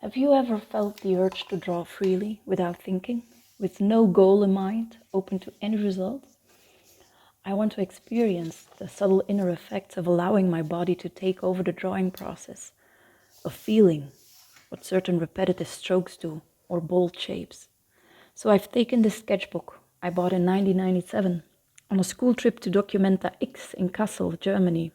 Have you ever felt the urge to draw freely, without thinking, with no goal in mind, open to any result? I want to experience the subtle inner effects of allowing my body to take over the drawing process, of feeling what certain repetitive strokes do, or bold shapes. So I've taken this sketchbook I bought in 1997 on a school trip to Documenta X in Kassel, Germany.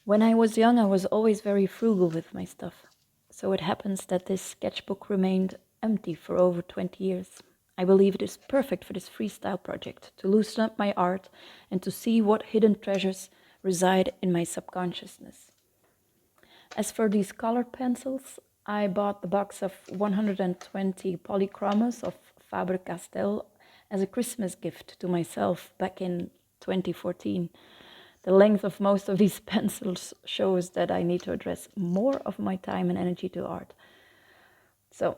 When I was young, I was always very frugal with my stuff. So it happens that this sketchbook remained empty for over 20 years. I believe it is perfect for this freestyle project, to loosen up my art and to see what hidden treasures reside in my subconsciousness. As for these colored pencils, I bought the box of 120 polychromos of Faber-Castell as a Christmas gift to myself back in 2014. The length of most of these pencils shows that I need to address more of my time and energy to art. So,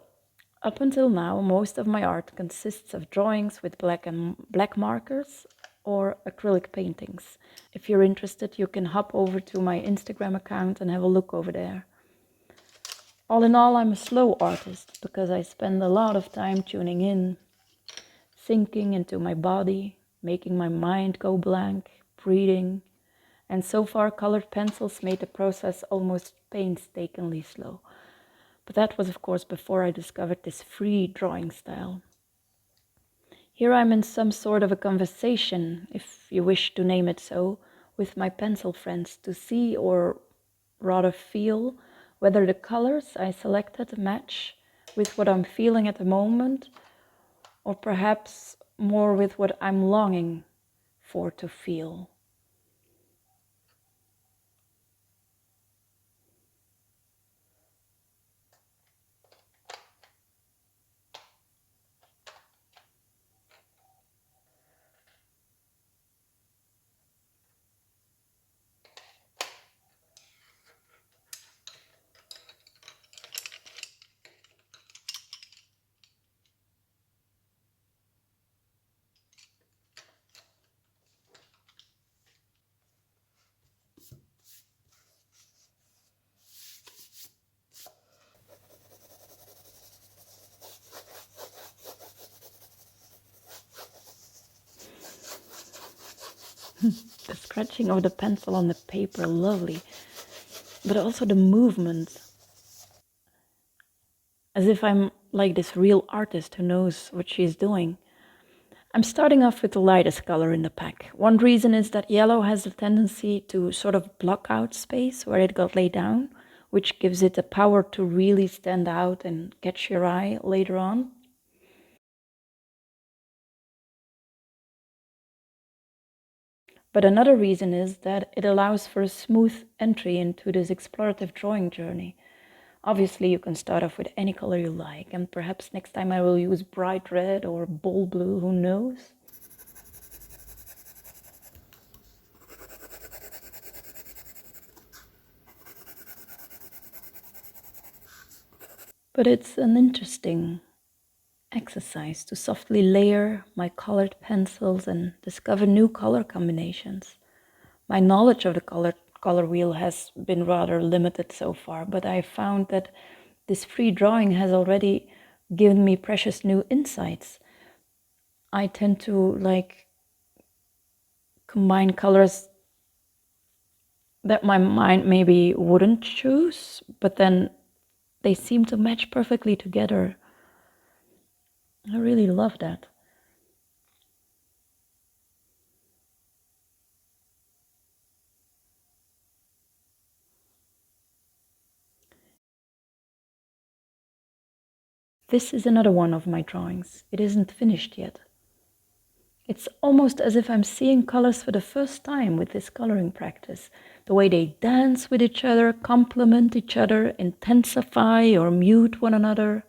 up until now, most of my art consists of drawings with black markers or acrylic paintings. If you're interested, you can hop over to my Instagram account and have a look over there. All in all, I'm a slow artist because I spend a lot of time tuning in, sinking into my body, making my mind go blank, breathing. And so far, colored pencils made the process almost painstakingly slow. But that was, of course, before I discovered this free drawing style. Here I'm in some sort of a conversation, if you wish to name it so, with my pencil friends to see, or rather feel, whether the colors I selected match with what I'm feeling at the moment, or perhaps more with what I'm longing for to feel. The scratching of the pencil on the paper, lovely, but also the movement, as if I'm like this real artist who knows what she's doing. I'm starting off with the lightest color in the pack. One reason is that yellow has a tendency to sort of block out space where it got laid down, which gives it the power to really stand out and catch your eye later on. But another reason is that it allows for a smooth entry into this explorative drawing journey. Obviously, you can start off with any color you like, and perhaps next time I will use bright red or bold blue, who knows? But it's an interesting exercise to softly layer my colored pencils and discover new color combinations. My knowledge of the color wheel has been rather limited so far, but I found that this free drawing has already given me precious new insights. I tend to combine colors that my mind maybe wouldn't choose, but then they seem to match perfectly together. I really love that. This is another one of my drawings. It isn't finished yet. It's almost as if I'm seeing colors for the first time with this coloring practice. The way they dance with each other, complement each other, intensify or mute one another.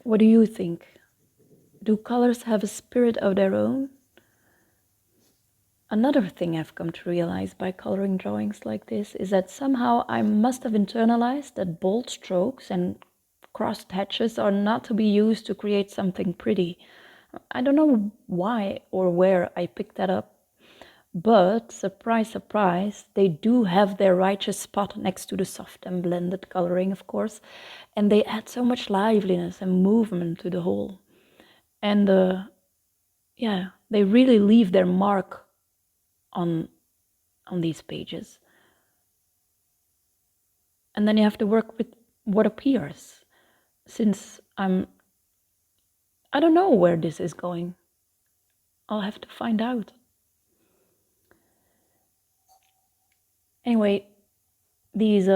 What do you think? Do colors have a spirit of their own? Another thing I've come to realize by coloring drawings like this is that somehow I must have internalized that bold strokes and crossed hatches are not to be used to create something pretty. I don't know why or where I picked that up, But, surprise, surprise, they do have their righteous spot next to the soft and blended coloring, of course, and they add so much liveliness and movement to the whole. And yeah, they really leave their mark on these pages. And then you have to work with what appears, since I don't know where this is going. I'll have to find out. Anyway, these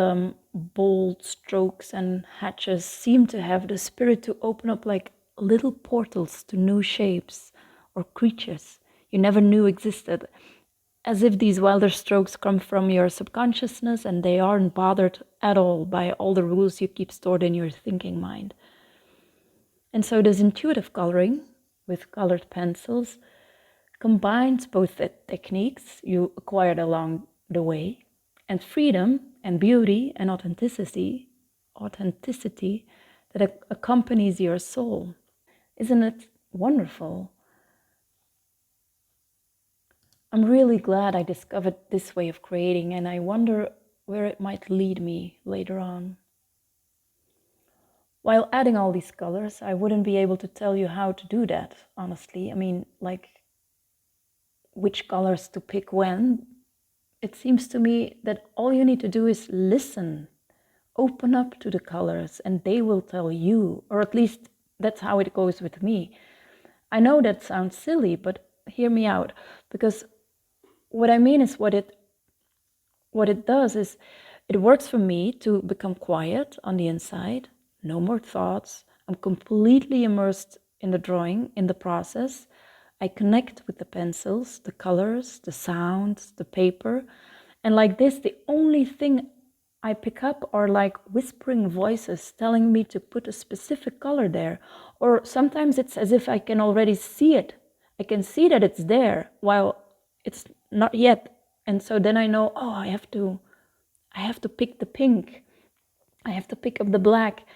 bold strokes and hatches seem to have the spirit to open up like little portals to new shapes or creatures you never knew existed, as if these wilder strokes come from your subconsciousness and they aren't bothered at all by all the rules you keep stored in your thinking mind. And so this intuitive coloring with colored pencils combines both the techniques you acquired along the way and freedom and beauty and authenticity that accompanies your soul. Isn't it wonderful? I'm really glad I discovered this way of creating, and I wonder where it might lead me later on. While adding all these colors, I wouldn't be able to tell you how to do that, honestly. I mean, like, which colors to pick when. It seems to me that all you need to do is listen, open up to the colors, and they will tell you, or at least that's how it goes with me. I know that sounds silly, but hear me out, because what I mean is what it does is it works for me to become quiet on the inside, no more thoughts. I'm completely immersed in the drawing, in the process. I connect with the pencils, the colors, the sounds, the paper. And like this, the only thing I pick up are like whispering voices telling me to put a specific color there. Or sometimes it's as if I can already see it. I can see that it's there while it's not yet. And so then I know, oh, I have to pick the pink. I have to pick up the black.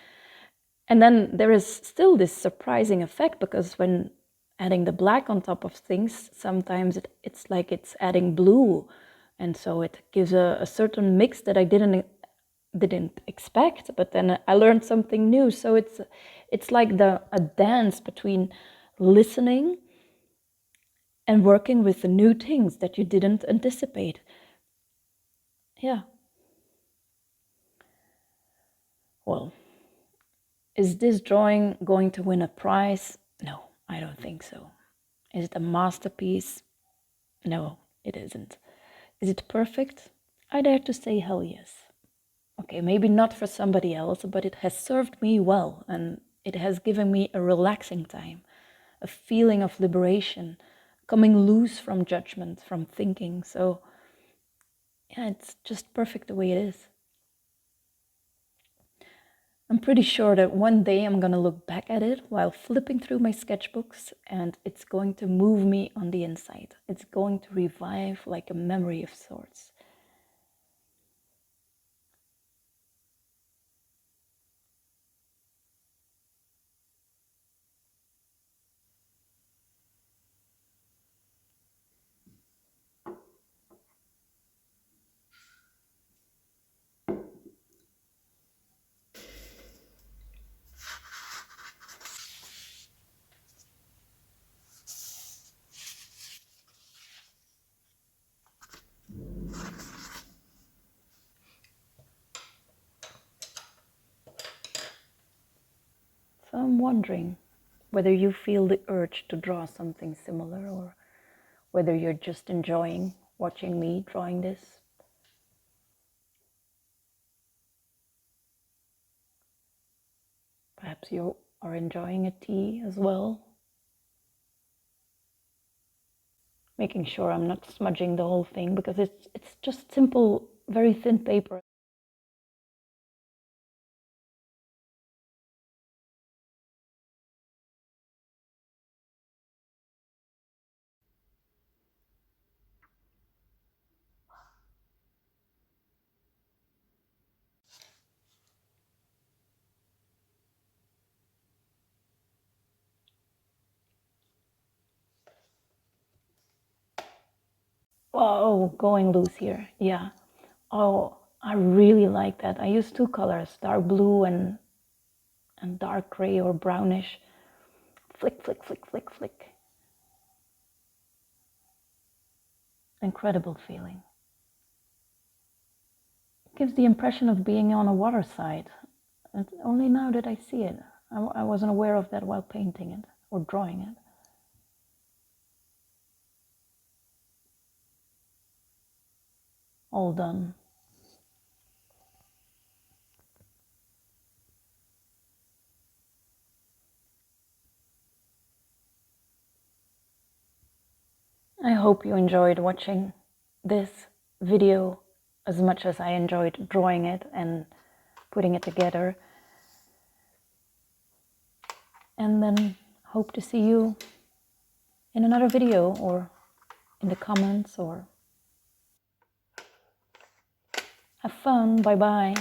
And then there is still this surprising effect, because when adding the black on top of things, sometimes it's like it's adding blue. And so it gives a certain mix that I didn't expect, but then I learned something new. So it's like a dance between listening and working with the new things that you didn't anticipate. Yeah. Well, is this drawing going to win a prize? No, I don't think so. Is it a masterpiece? No, it isn't. Is it perfect? I dare to say hell yes. Okay, maybe not for somebody else, but it has served me well, and it has given me a relaxing time, a feeling of liberation, coming loose from judgment, from thinking. So yeah, it's just perfect the way it is. I'm pretty sure that one day I'm gonna look back at it while flipping through my sketchbooks, and it's going to move me on the inside. It's going to revive like a memory of sorts. So I'm wondering whether you feel the urge to draw something similar, or whether you're just enjoying watching me drawing this. Perhaps you are enjoying a tea as well. Making sure I'm not smudging the whole thing, because it's just simple, very thin paper. Whoa, going loose here. Yeah. Oh, I really like that. I use two colors, dark blue and dark gray or brownish. Flick, flick, flick, flick, flick. Incredible feeling. It gives the impression of being on a water side. And only now that I see it. I wasn't aware of that while painting it or drawing it. All done. I hope you enjoyed watching this video as much as I enjoyed drawing it and putting it together. And then hope to see you in another video or in the comments, or have fun. Bye bye.